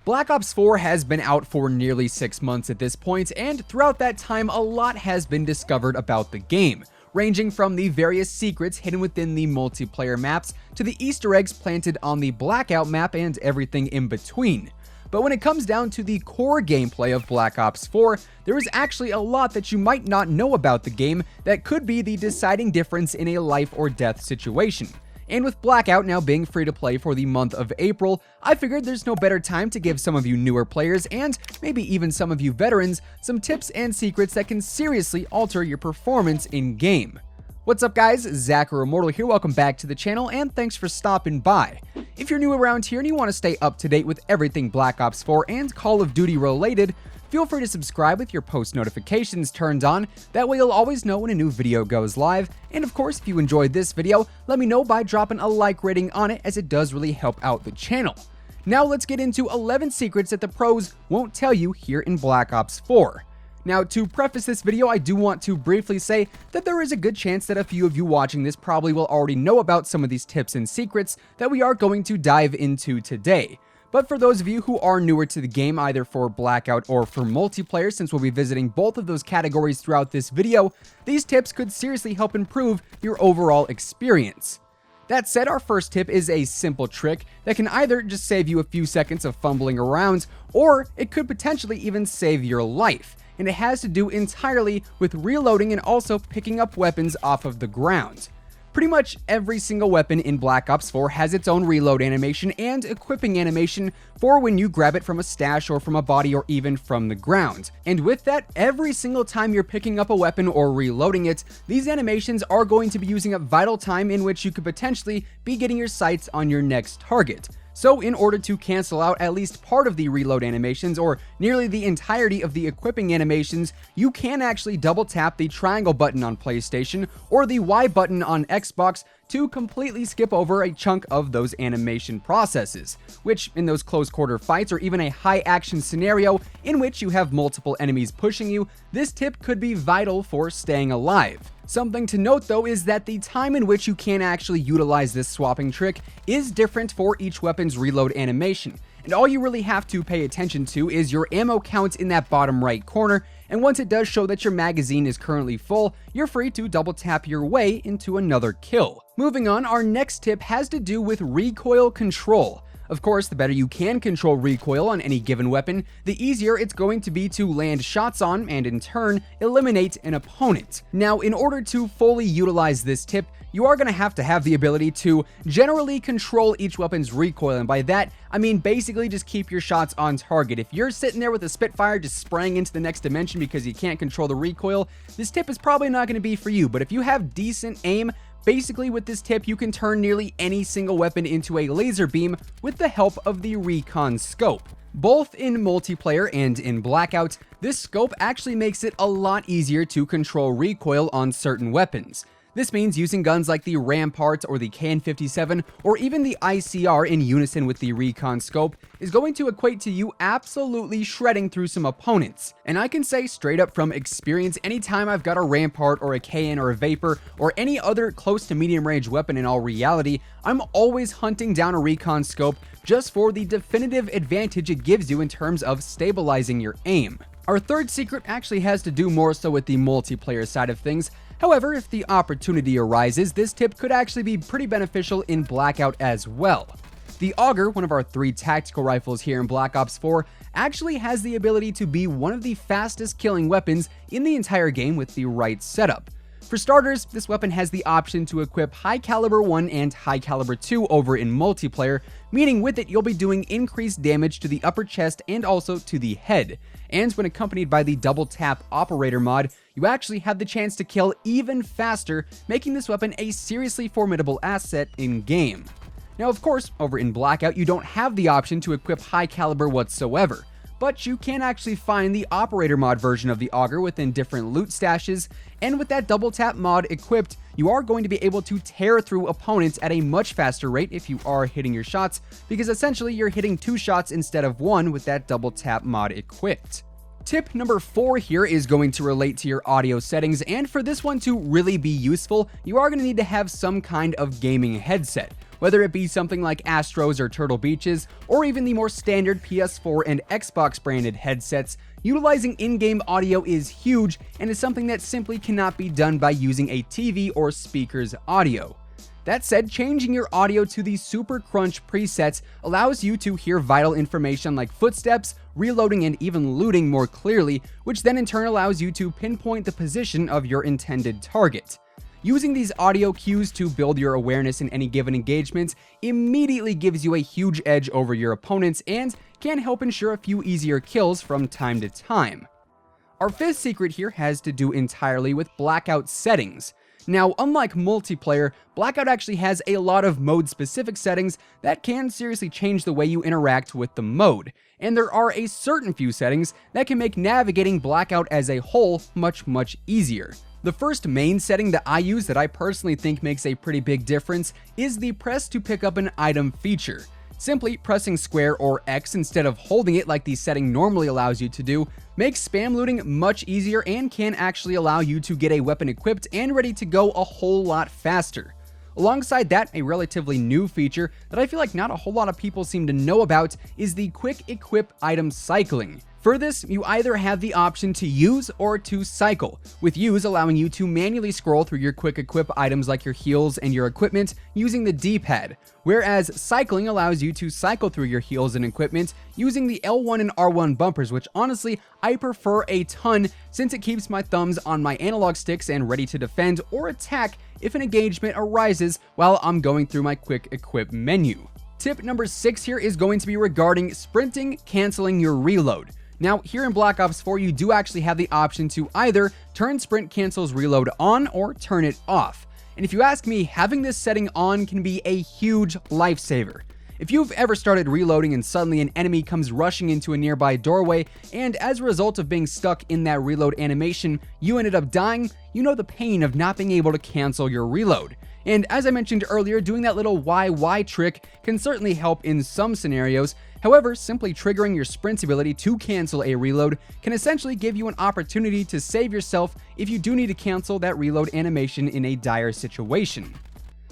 Black Ops 4 has been out for nearly 6 months at this point, and throughout that time a lot has been discovered about the game, ranging from the various secrets hidden within the multiplayer maps to the Easter eggs planted on the Blackout map and everything in between. But when it comes down to the core gameplay of Black Ops 4, there is actually a lot that you might not know about the game that could be the deciding difference in a life or death situation. And with Blackout now being free to play for the month of April, I figured there's no better time to give some of you newer players, and maybe even some of you veterans, some tips and secrets that can seriously alter your performance in-game. What's up guys, Zach or Immortal here, welcome back to the channel, and thanks for stopping by. If you're new around here and you want to stay up to date with everything Black Ops 4 and Call of Duty related, feel free to subscribe with your post notifications turned on, that way you'll always know when a new video goes live. And of course, if you enjoyed this video, let me know by dropping a like rating on it, as it does really help out the channel. Now let's get into 11 secrets that the pros won't tell you here in Black Ops 4. Now, to preface this video, I do want to briefly say that there is a good chance that a few of you watching this probably will already know about some of these tips and secrets that we are going to dive into today. But for those of you who are newer to the game, either for Blackout or for multiplayer, since we'll be visiting both of those categories throughout this video, these tips could seriously help improve your overall experience. That said, our first tip is a simple trick that can either just save you a few seconds of fumbling around, or it could potentially even save your life. And it has to do entirely with reloading and also picking up weapons off of the ground. Pretty much every single weapon in Black Ops 4 has its own reload animation and equipping animation for when you grab it from a stash or from a body or even from the ground. And with that, every single time you're picking up a weapon or reloading it, these animations are going to be using up vital time in which you could potentially be getting your sights on your next target. So in order to cancel out at least part of the reload animations or nearly the entirety of the equipping animations, you can actually double tap the triangle button on PlayStation or the Y button on Xbox to completely skip over a chunk of those animation processes, which in those close quarter fights or even a high action scenario in which you have multiple enemies pushing you, this tip could be vital for staying alive. Something to note though is that the time in which you can actually utilize this swapping trick is different for each weapon's reload animation, and all you really have to pay attention to is your ammo count in that bottom right corner, and once it does show that your magazine is currently full, you're free to double tap your way into another kill. Moving on, our next tip has to do with recoil control. Of course, the better you can control recoil on any given weapon, the easier it's going to be to land shots on and in turn, eliminate an opponent. Now, in order to fully utilize this tip, you are going to have the ability to generally control each weapon's recoil, and by that, I mean basically just keep your shots on target. If you're sitting there with a Spitfire just spraying into the next dimension because you can't control the recoil, this tip is probably not going to be for you, but if you have decent aim, basically with this tip you can turn nearly any single weapon into a laser beam with the help of the RECON scope. Both in multiplayer and in Blackout, this scope actually makes it a lot easier to control recoil on certain weapons. This means using guns like the Rampart or the KN-57 or even the ICR in unison with the RECON scope is going to equate to you absolutely shredding through some opponents. And I can say straight up from experience, anytime I've got a Rampart or a KN or a Vapor or any other close to medium range weapon in all reality, I'm always hunting down a RECON scope just for the definitive advantage it gives you in terms of stabilizing your aim. Our third secret actually has to do more so with the multiplayer side of things. However, if the opportunity arises, this tip could actually be pretty beneficial in Blackout as well. The AUGER, one of our 3 tactical rifles here in Black Ops 4, actually has the ability to be one of the fastest killing weapons in the entire game with the right setup. For starters, this weapon has the option to equip High Caliber 1 and High Caliber 2 over in multiplayer, meaning with it you'll be doing increased damage to the upper chest and also to the head. And when accompanied by the double tap operator mod, you actually have the chance to kill even faster, making this weapon a seriously formidable asset in game. Now of course, over in Blackout you don't have the option to equip High Caliber whatsoever, but you can actually find the operator mod version of the AUGER within different loot stashes, and with that double tap mod equipped, you are going to be able to tear through opponents at a much faster rate if you are hitting your shots, because essentially you're hitting 2 shots instead of 1 with that double tap mod equipped. Tip number 4 here is going to relate to your audio settings, and for this one to really be useful, you are going to need to have some kind of gaming headset, whether it be something like Astros or Turtle Beaches, or even the more standard PS4 and Xbox branded headsets. Utilizing in-game audio is huge and is something that simply cannot be done by using a TV or speaker's audio. That said, changing your audio to the Super Crunch presets allows you to hear vital information like footsteps, reloading, and even looting more clearly, which then in turn allows you to pinpoint the position of your intended target. Using these audio cues to build your awareness in any given engagement immediately gives you a huge edge over your opponents and can help ensure a few easier kills from time to time. Our fifth secret here has to do entirely with Blackout settings. Now, unlike multiplayer, Blackout actually has a lot of mode-specific settings that can seriously change the way you interact with the mode, and there are a certain few settings that can make navigating Blackout as a whole much easier. The first main setting that I use that I personally think makes a pretty big difference is the press to pick up an item feature. Simply pressing square or X instead of holding it like the setting normally allows you to do makes spam looting much easier and can actually allow you to get a weapon equipped and ready to go a whole lot faster. Alongside that, a relatively new feature that I feel like not a whole lot of people seem to know about is the quick equip item cycling. For this, you either have the option to use or to cycle, with use allowing you to manually scroll through your quick equip items like your heals and your equipment using the D-pad, whereas cycling allows you to cycle through your heals and equipment using the L1 and R1 bumpers, which honestly I prefer a ton since it keeps my thumbs on my analog sticks and ready to defend or attack if an engagement arises while I'm going through my quick equip menu. Tip number 6 here is going to be regarding sprinting, canceling your reload. Now, here in Black Ops 4, you do actually have the option to either turn sprint cancels reload on or turn it off. And if you ask me, having this setting on can be a huge lifesaver. If you've ever started reloading and suddenly an enemy comes rushing into a nearby doorway, and as a result of being stuck in that reload animation, you ended up dying, you know the pain of not being able to cancel your reload. And as I mentioned earlier, doing that little YY trick can certainly help in some scenarios. However, simply triggering your sprint's ability to cancel a reload can essentially give you an opportunity to save yourself if you do need to cancel that reload animation in a dire situation.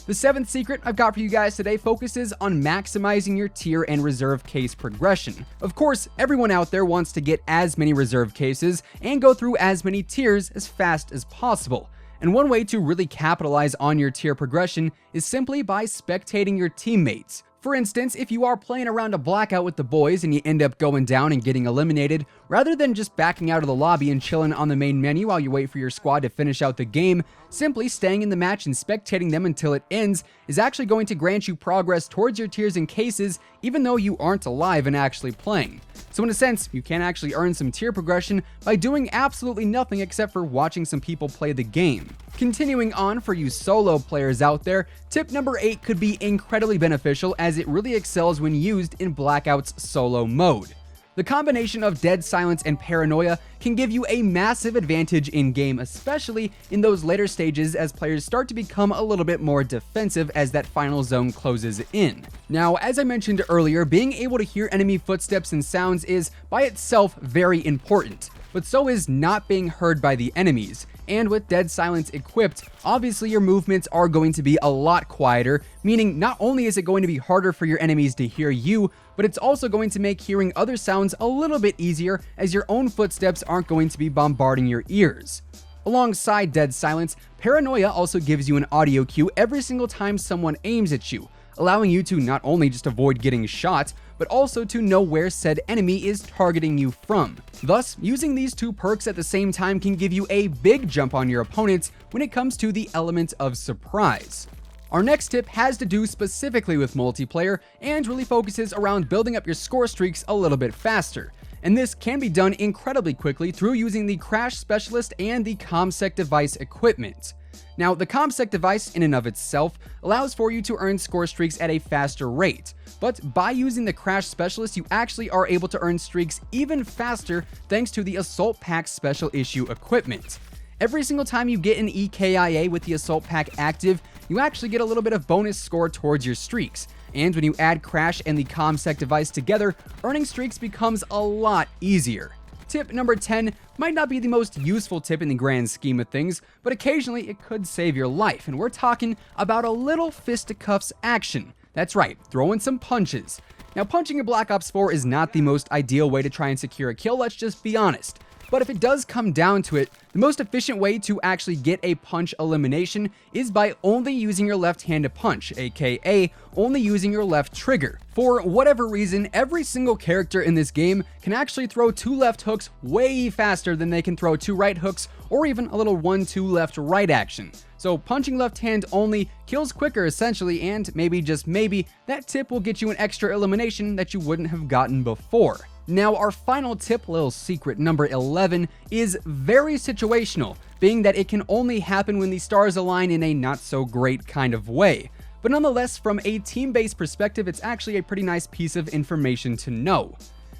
The seventh secret I've got for you guys today focuses on maximizing your tier and reserve case progression. Of course, everyone out there wants to get as many reserve cases and go through as many tiers as fast as possible. And one way to really capitalize on your tier progression is simply by spectating your teammates. For instance, if you are playing around a Blackout with the boys and you end up going down and getting eliminated, rather than just backing out of the lobby and chilling on the main menu while you wait for your squad to finish out the game, simply staying in the match and spectating them until it ends is actually going to grant you progress towards your tiers and cases even though you aren't alive and actually playing. So in a sense, you can actually earn some tier progression by doing absolutely nothing except for watching some people play the game. Continuing on for you solo players out there, tip number 8 could be incredibly beneficial as it really excels when used in Blackout's solo mode. The combination of dead silence and paranoia can give you a massive advantage in-game, especially in those later stages as players start to become a little bit more defensive as that final zone closes in. Now, as I mentioned earlier, being able to hear enemy footsteps and sounds is by itself very important, but so is not being heard by the enemies. And with dead silence equipped, obviously your movements are going to be a lot quieter, meaning not only is it going to be harder for your enemies to hear you, but it's also going to make hearing other sounds a little bit easier as your own footsteps aren't going to be bombarding your ears. Alongside dead silence, paranoia also gives you an audio cue every single time someone aims at you, allowing you to not only just avoid getting shot, but also to know where said enemy is targeting you from. Thus, using these two perks at the same time can give you a big jump on your opponents when it comes to the element of surprise. Our next tip has to do specifically with multiplayer and really focuses around building up your score streaks a little bit faster. And this can be done incredibly quickly through using the Crash Specialist and the COMSEC device equipment. Now, the COMSEC device in and of itself allows for you to earn score streaks at a faster rate, but by using the Crash Specialist, you actually are able to earn streaks even faster thanks to the Assault Pack Special Issue equipment. Every single time you get an EKIA with the Assault Pack active, you actually get a little bit of bonus score towards your streaks. And when you add Crash and the COMSEC device together, earning streaks becomes a lot easier. Tip number 10 might not be the most useful tip in the grand scheme of things, but occasionally it could save your life, and we're talking about a little fisticuffs action. That's right, throw in some punches. Now, punching in Black Ops 4 is not the most ideal way to try and secure a kill, let's just be honest. But if it does come down to it, the most efficient way to actually get a punch elimination is by only using your left hand to punch, aka only using your left trigger. For whatever reason, every single character in this game can actually throw 2 left hooks way faster than they can throw 2 right hooks, or even a little 1-2 left-right action. So punching left hand only kills quicker essentially, and maybe, just maybe, that tip will get you an extra elimination that you wouldn't have gotten before. Now, our final tip, little secret number 11, is very situational, being that it can only happen when the stars align in a not so great kind of way. But nonetheless, from a team-based perspective, it's actually a pretty nice piece of information to know.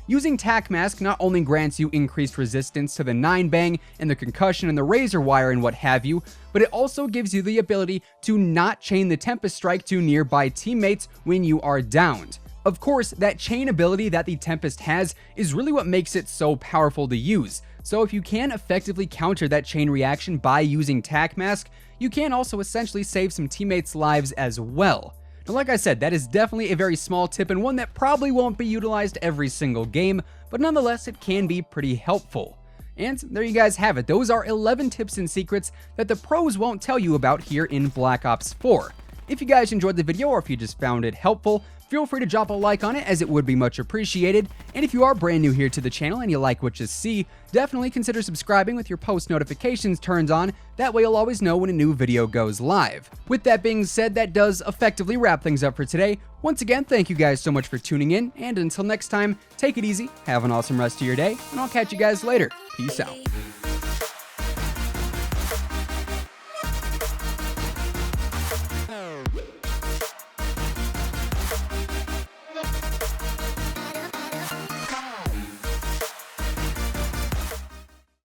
Using Tac Mask not only grants you increased resistance to the 9-bang and the concussion and the razor wire and what have you, but it also gives you the ability to not chain the Tempest strike to nearby teammates when you are downed. Of course, that chain ability that the Tempest has is really what makes it so powerful to use, so if you can effectively counter that chain reaction by using Tac Mask, you can also essentially save some teammates' lives as well. Now, like I said, that is definitely a very small tip and one that probably won't be utilized every single game, but nonetheless, it can be pretty helpful. And there you guys have it. Those are 11 tips and secrets that the pros won't tell you about here in Black Ops 4. If you guys enjoyed the video or if you just found it helpful, feel free to drop a like on it, as it would be much appreciated. And if you are brand new here to the channel and you like what you see, definitely consider subscribing with your post notifications turned on. That way you'll always know when a new video goes live. With that being said, that does effectively wrap things up for today. Once again, thank you guys so much for tuning in, and until next time, take it easy, have an awesome rest of your day, and I'll catch you guys later. Peace out.